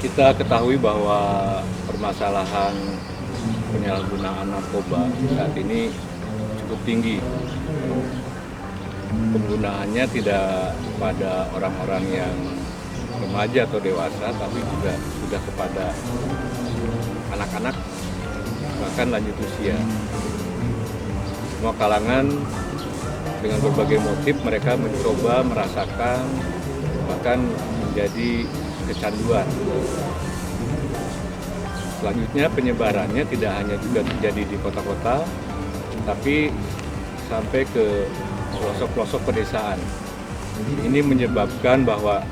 Kita ketahui bahwa permasalahan penyalahgunaan narkoba saat ini cukup tinggi. Penggunaannya tidak pada orang-orang yang remaja atau dewasa, tapi juga sudah kepada anak-anak, bahkan lanjut usia. Semua kalangan dengan berbagai motif mereka mencoba merasakan, bahkan menjadi kecanduan. Selanjutnya penyebarannya tidak hanya juga terjadi di kota-kota, tapi sampai ke pelosok-pelosok pedesaan. Ini menyebabkan bahwa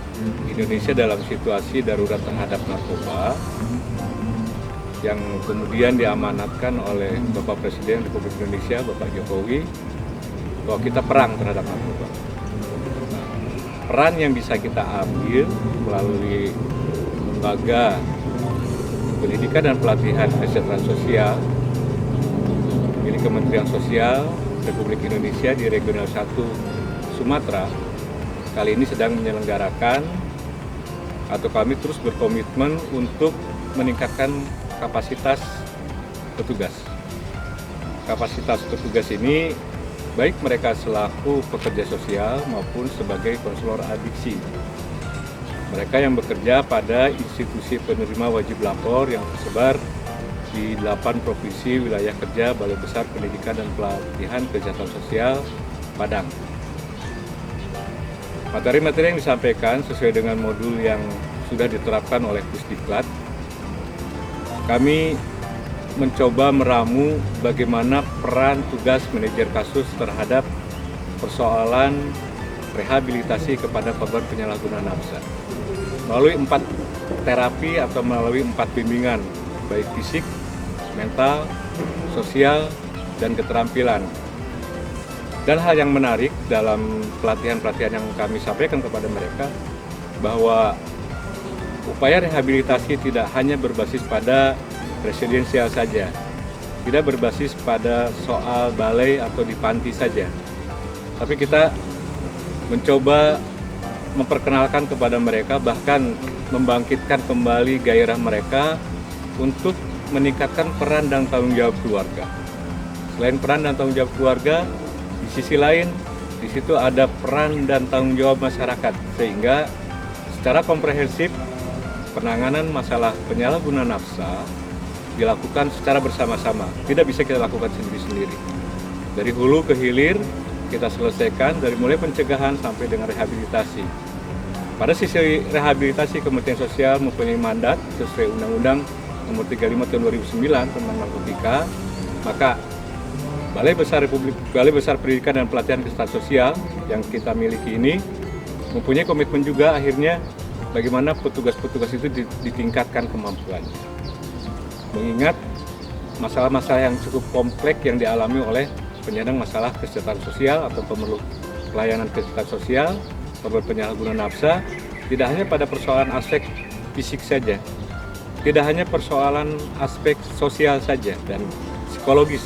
Indonesia dalam situasi darurat terhadap narkoba yang kemudian diamanatkan oleh Bapak Presiden Republik Indonesia, Bapak Jokowi, bahwa kita perang terhadap narkoba. Peran yang bisa kita ambil melalui lembaga pendidikan dan pelatihan kesejahteraan sosial milik Kementerian Sosial Republik Indonesia di Regional 1 Sumatera kali ini sedang menyelenggarakan atau kami terus berkomitmen untuk meningkatkan kapasitas petugas. Kapasitas petugas ini baik mereka selaku pekerja sosial maupun sebagai konselor adiksi. Mereka yang bekerja pada institusi penerima wajib lapor yang tersebar di 8 provinsi wilayah kerja Balai Besar Pendidikan dan Pelatihan Kesejahteraan Sosial Padang. Materi-materi yang disampaikan sesuai dengan modul yang sudah diterapkan oleh Pusdiklat. Kami mencoba meramu bagaimana peran tugas manajer kasus terhadap persoalan rehabilitasi kepada korban penyalahgunaan narkoba melalui 4 terapi atau melalui 4 bimbingan, baik fisik, mental, sosial, dan keterampilan. Dan hal yang menarik dalam pelatihan-pelatihan yang kami sampaikan kepada mereka bahwa upaya rehabilitasi tidak hanya berbasis pada residensial saja, tidak berbasis pada soal balai atau di panti saja, tapi kita mencoba memperkenalkan kepada mereka, bahkan membangkitkan kembali gairah mereka untuk meningkatkan peran dan tanggung jawab keluarga. Selain peran dan tanggung jawab keluarga, di sisi lain di situ ada peran dan tanggung jawab masyarakat, sehingga secara komprehensif penanganan masalah penyalahgunaan narkoba dilakukan secara bersama-sama. Tidak bisa kita lakukan sendiri-sendiri. Dari hulu ke hilir kita selesaikan, dari mulai pencegahan sampai dengan rehabilitasi. Pada sisi rehabilitasi, Kementerian Sosial mempunyai mandat sesuai Undang-Undang Nomor 35 Tahun 2009 tentang narkotika. Maka Balai Besar Pendidikan dan Pelatihan Kesejahteraan Sosial yang kita miliki ini mempunyai komitmen juga akhirnya bagaimana petugas-petugas itu ditingkatkan kemampuannya. Mengingat masalah-masalah yang cukup kompleks yang dialami oleh penyandang masalah kesejahteraan sosial atau pemerlu pelayanan kesejahteraan sosial, korban penyalahgunaan narkoba, tidak hanya pada persoalan aspek fisik saja, tidak hanya persoalan aspek sosial saja dan psikologis,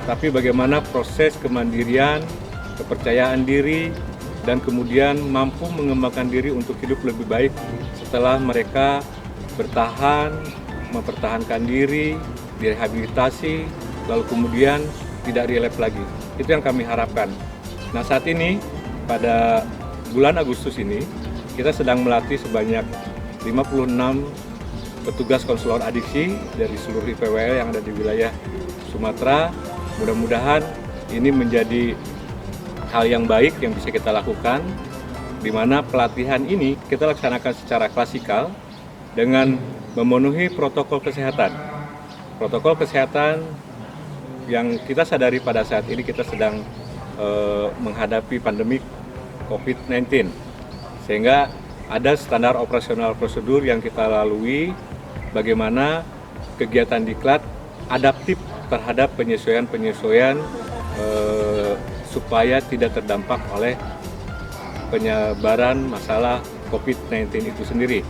tapi bagaimana proses kemandirian, kepercayaan diri, dan kemudian mampu mengembangkan diri untuk hidup lebih baik setelah mereka bertahan, mempertahankan diri, direhabilitasi, lalu kemudian tidak relapse lagi. Itu yang kami harapkan. Nah, saat ini pada bulan Agustus ini kita sedang melatih sebanyak 56 petugas konselor adiksi dari seluruh IPWL yang ada di wilayah Sumatera. Mudah-mudahan ini menjadi hal yang baik yang bisa kita lakukan, di mana pelatihan ini kita laksanakan secara klasikal dengan memenuhi protokol kesehatan. Protokol kesehatan yang kita sadari pada saat ini kita sedang menghadapi pandemi COVID-19, sehingga ada standar operasional prosedur yang kita lalui, bagaimana kegiatan diklat adaptif terhadap penyesuaian supaya tidak terdampak oleh penyebaran masalah COVID-19 itu sendiri.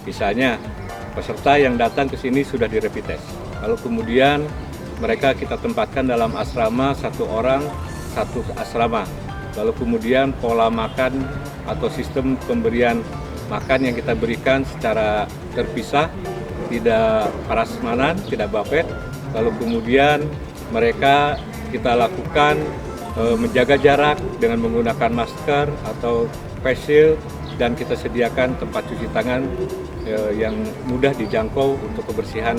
Misalnya peserta yang datang ke sini sudah dirapid test, lalu kemudian mereka kita tempatkan dalam asrama, 1 orang 1 asrama. Lalu kemudian pola makan atau sistem pemberian makan yang kita berikan secara terpisah, tidak prasmanan, tidak bapet. Lalu kemudian mereka kita lakukan menjaga jarak dengan menggunakan masker atau face shield, dan kita sediakan tempat cuci tangan yang mudah dijangkau untuk kebersihan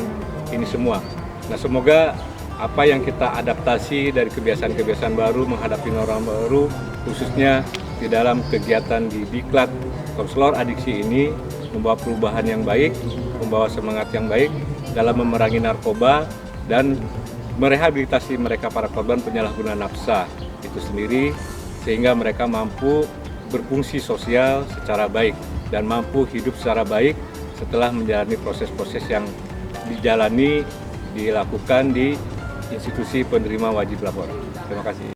ini semua. Nah, semoga apa yang kita adaptasi dari kebiasaan-kebiasaan baru menghadapi norma baru, khususnya di dalam kegiatan di Diklat Konselor Adiksi ini, membawa perubahan yang baik, membawa semangat yang baik dalam memerangi narkoba dan merehabilitasi mereka para korban penyalahgunaan nafsa itu sendiri, sehingga mereka mampu berfungsi sosial secara baik dan mampu hidup secara baik setelah menjalani proses-proses yang dilakukan di institusi penerima wajib lapor. Terima kasih.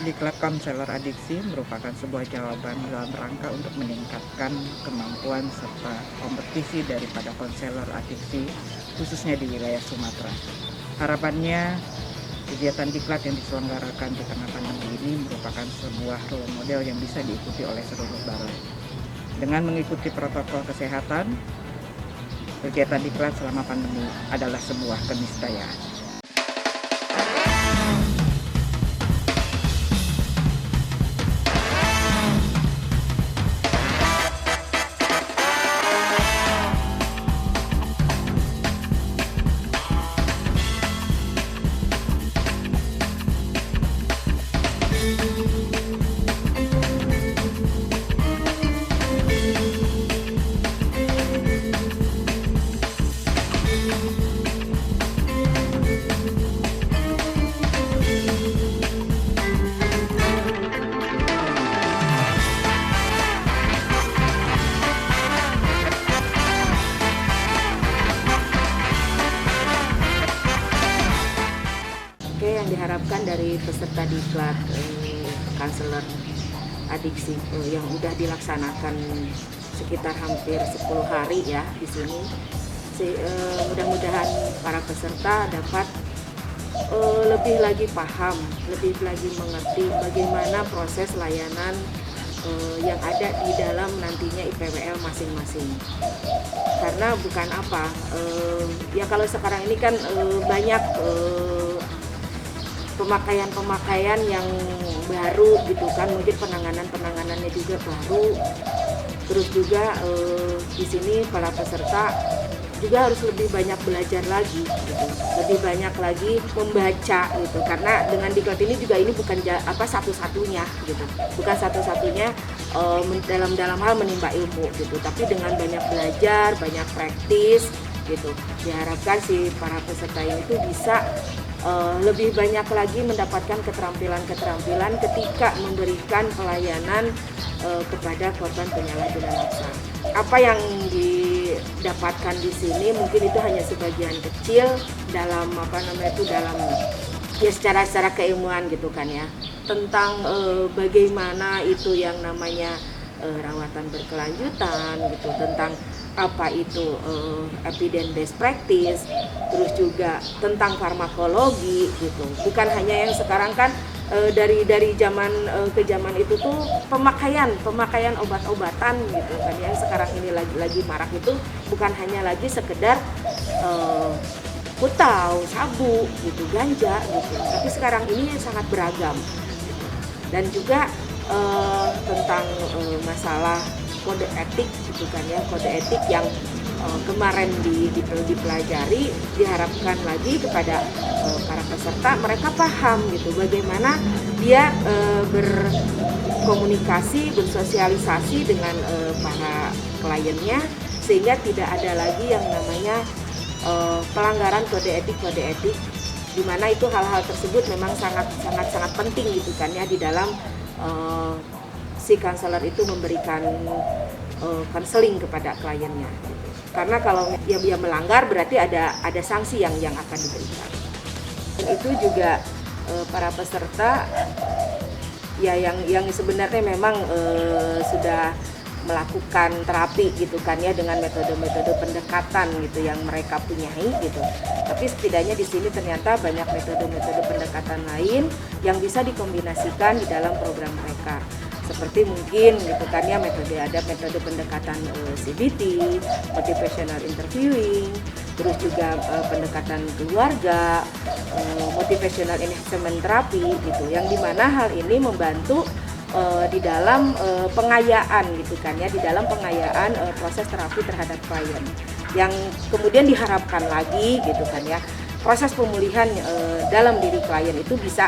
Diklat Konselor Adiksi merupakan sebuah jawaban dalam rangka untuk meningkatkan kemampuan serta kompetisi daripada konselor adiksi, khususnya di wilayah Sumatera. Harapannya, kegiatan diklat yang diselenggarakan di tengah pandemi ini merupakan sebuah role model yang bisa diikuti oleh seluruh balai. Dengan mengikuti protokol kesehatan, kegiatan diklat selama pandemi adalah sebuah keniscayaan. Yang diharapkan dari peserta diklat konselor adiksi yang sudah dilaksanakan sekitar hampir 10 hari ya di sini. Mudah-mudahan para peserta dapat lebih lagi paham, lebih lagi mengerti bagaimana proses layanan yang ada di dalam nantinya IPWL masing-masing. Karena bukan apa, ya kalau sekarang ini kan banyak pemakaian yang baru gitu kan, mungkin penanganannya juga baru. Terus juga di sini para peserta juga harus lebih banyak belajar lagi gitu, lebih banyak lagi membaca gitu, karena dengan diklat ini juga ini bukan satu-satunya gitu, bukan satu-satunya dalam hal menimba ilmu gitu, tapi dengan banyak belajar, banyak praktis gitu, diharapkan si para peserta ini tuh bisa lebih banyak lagi mendapatkan keterampilan-keterampilan ketika memberikan pelayanan kepada korban penyalahgunaan nafsa. Apa yang didapatkan di sini mungkin itu hanya sebagian kecil dalam dalam ya secara keilmuan gitu kan ya, tentang bagaimana itu yang namanya rawatan berkelanjutan gitu, tentang apa itu evidence based practice, terus juga tentang farmakologi gitu. Bukan hanya yang sekarang kan dari zaman ke zaman itu tuh pemakaian obat-obatan gitu kan, yang sekarang ini lagi marak itu bukan hanya lagi sekedar putau, sabu gitu, ganja gitu, tapi sekarang ini sangat beragam gitu. Dan juga tentang masalah kode etik gitu kan ya, kode etik yang kemarin dipelajari, diharapkan lagi kepada para peserta mereka paham gitu bagaimana dia berkomunikasi, bersosialisasi dengan para kliennya, sehingga tidak ada lagi yang namanya pelanggaran kode etik Dimana itu hal-hal tersebut memang sangat penting gitu kan ya di dalam si konselor itu memberikan konseling kepada kliennya. Karena kalau dia melanggar berarti ada sanksi yang akan diberikan. Dan itu juga para peserta ya yang sebenarnya memang sudah melakukan terapi gitu kan ya dengan metode-metode pendekatan gitu yang mereka punyai gitu. Tapi setidaknya di sini ternyata banyak metode-metode pendekatan lain yang bisa dikombinasikan di dalam program mereka. Seperti mungkin gitu kan ya ada metode pendekatan CBT, motivational interviewing, terus juga pendekatan keluarga, motivational enhancement therapy gitu. Yang dimana hal ini membantu di dalam pengayaan gitu kan ya, di dalam pengayaan proses terapi terhadap klien yang kemudian diharapkan lagi gitu kan ya, proses pemulihan dalam diri klien itu bisa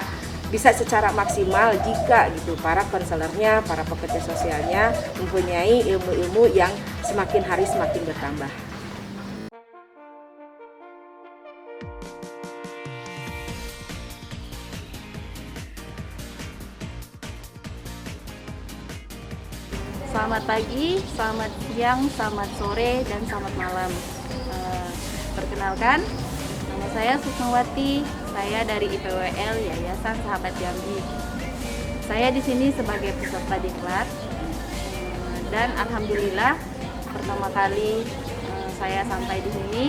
secara maksimal jika gitu para konselornya, para pekerja sosialnya mempunyai ilmu-ilmu yang semakin hari semakin bertambah. Selamat pagi, selamat siang, selamat sore, dan selamat malam. Perkenalkan, nama saya Sukmawati. Saya dari IPWL Yayasan Sahabat Jambi. Saya di sini sebagai peserta diklat dan alhamdulillah pertama kali saya sampai di sini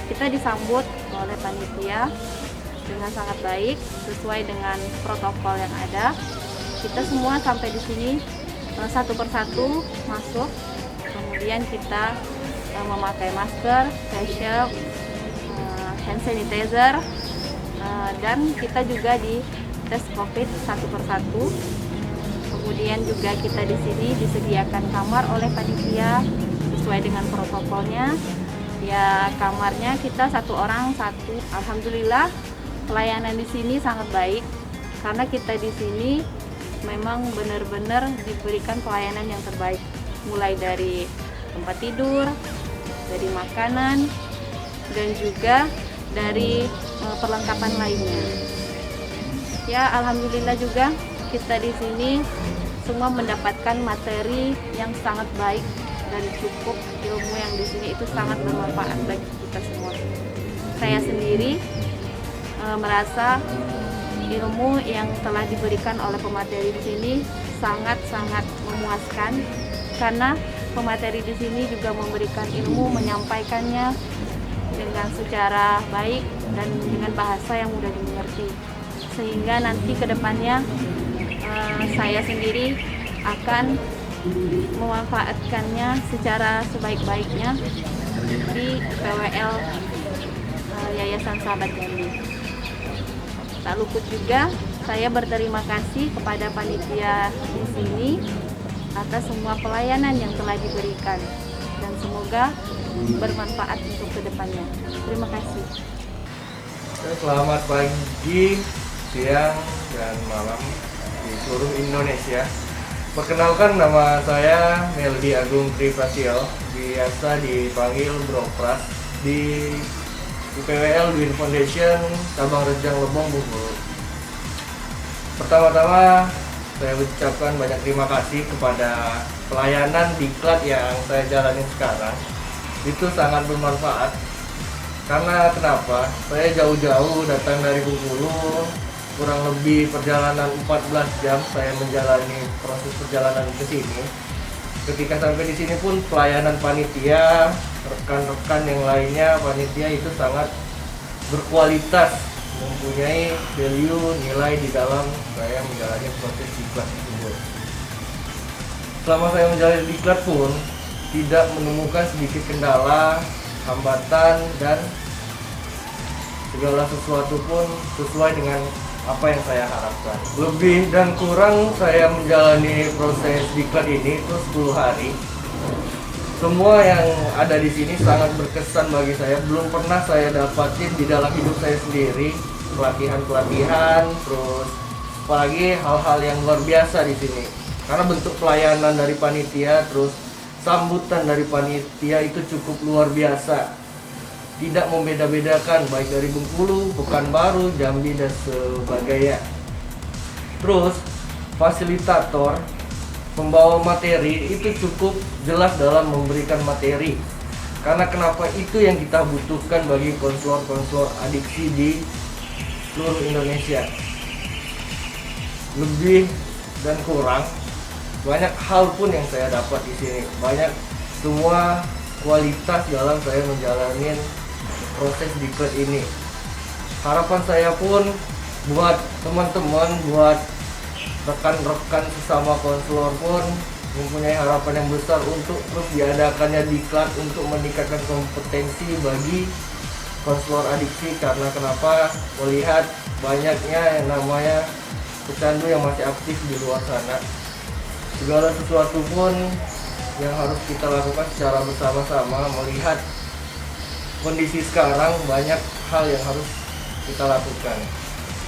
kita disambut oleh panitia dengan sangat baik sesuai dengan protokol yang ada. Kita semua sampai di sini satu persatu masuk, kemudian kita memakai masker, face shield, hand sanitizer, dan kita juga di tes COVID satu persatu. Kemudian juga kita di sini disediakan kamar oleh panitia sesuai dengan protokolnya. Ya kamarnya kita satu orang satu. Alhamdulillah pelayanan di sini sangat baik karena kita di sini memang benar-benar diberikan pelayanan yang terbaik, mulai dari tempat tidur, dari makanan, dan juga dari perlengkapan lainnya. Ya alhamdulillah juga kita di sini semua mendapatkan materi yang sangat baik dan cukup. Ilmu yang di sini itu sangat bermanfaat bagi kita semua. Saya sendiri merasa ilmu yang telah diberikan oleh pemateri di sini sangat-sangat memuaskan karena pemateri di sini juga memberikan ilmu, menyampaikannya dengan secara baik dan dengan bahasa yang mudah dimengerti, sehingga nanti kedepannya saya sendiri akan memanfaatkannya secara sebaik-baiknya di PWL Yayasan Sahabat Jambi. Tak luput juga saya berterima kasih kepada panitia di sini atas semua pelayanan yang telah diberikan dan semoga bermanfaat untuk kedepannya. Terima kasih. Selamat pagi, siang, dan malam di seluruh Indonesia. Perkenalkan, nama saya Meldi Agung Tripasio, biasa dipanggil Bro Pras di IPWL Dwin Foundation Cabang Rejang Lebong, Bengkulu. Pertama-tama saya ucapkan banyak terima kasih kepada pelayanan diklat yang saya jalani sekarang. Itu sangat bermanfaat. Karena kenapa? Saya jauh-jauh datang dari Bengkulu, kurang lebih perjalanan 14 jam saya menjalani proses perjalanan ke sini. Ketika sampai di sini pun pelayanan panitia, rekan-rekan yang lainnya, panitia itu sangat berkualitas, mempunyai value, nilai di dalam saya menjalani proses diklat tersebut. Selama saya menjalani diklat pun tidak menemukan sedikit kendala, hambatan, dan segala sesuatu pun sesuai dengan apa yang saya harapkan. Lebih dan kurang saya menjalani proses diklat ini itu 10 hari. Semua yang ada di sini sangat berkesan bagi saya. Belum pernah saya dapatin di dalam hidup saya sendiri, pelatihan-pelatihan, terus apalagi hal-hal yang luar biasa di sini. Karena bentuk pelayanan dari panitia, terus sambutan dari panitia itu cukup luar biasa. tidak membeda-bedakan baik dari Bengkulu, Pekanbaru, Jambi dan sebagainya. Terus fasilitator pembawa materi itu cukup jelas dalam memberikan materi. Karena kenapa itu yang kita butuhkan bagi konselor-konselor adiksi di seluruh Indonesia. Lebih dan kurang banyak hal pun yang saya dapat di sini. Banyak semua kualitas dalam saya menjalani proses diklat ini. Harapan saya pun buat teman-teman, buat rekan-rekan sesama konselor pun mempunyai harapan yang besar untuk terus diadakannya diklat untuk meningkatkan kompetensi bagi konselor adiksi. Karena kenapa? Melihat banyaknya yang namanya pecandu yang masih aktif di luar sana. Segala sesuatu pun yang harus kita lakukan secara bersama-sama. Melihat kondisi sekarang, banyak hal yang harus kita lakukan.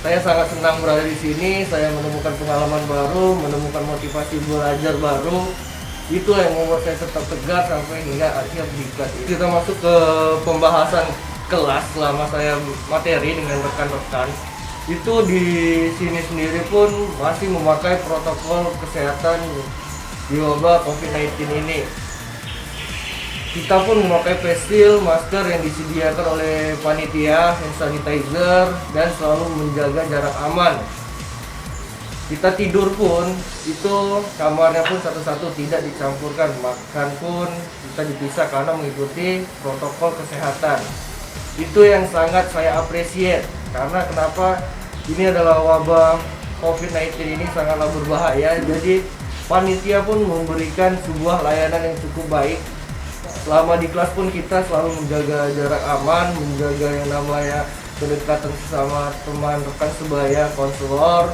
Saya sangat senang berada di sini. Saya menemukan pengalaman baru, menemukan motivasi belajar baru. Itulah yang membuat saya tetap tegar sampai hingga akhir diklat ini. Kita masuk ke pembahasan kelas selama saya materi dengan rekan-rekan. Itu di sini sendiri pun masih memakai protokol kesehatan di wabah COVID-19 ini. Kita pun memakai face shield, masker yang disediakan oleh panitia, hand sanitizer, dan selalu menjaga jarak aman. Kita tidur pun, itu kamarnya pun satu-satu tidak dicampurkan. Makan pun kita dipisah karena mengikuti protokol kesehatan. Itu yang sangat saya appreciate. Karena kenapa? Ini adalah wabah COVID-19 ini sangatlah berbahaya. Jadi panitia pun memberikan sebuah layanan yang cukup baik. Selama di kelas pun kita selalu menjaga jarak aman, menjaga yang namanya kedekatan sesama teman, rekan sebaya, konselor.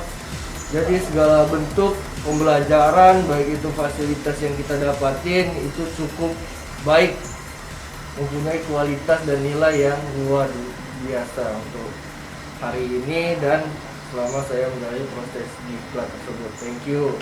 Jadi segala bentuk pembelajaran, baik itu fasilitas yang kita dapatin, itu cukup baik, mempunyai kualitas dan nilai yang luar biasa untuk hari ini dan selama saya menjalani proses diklat tersebut. Thank you.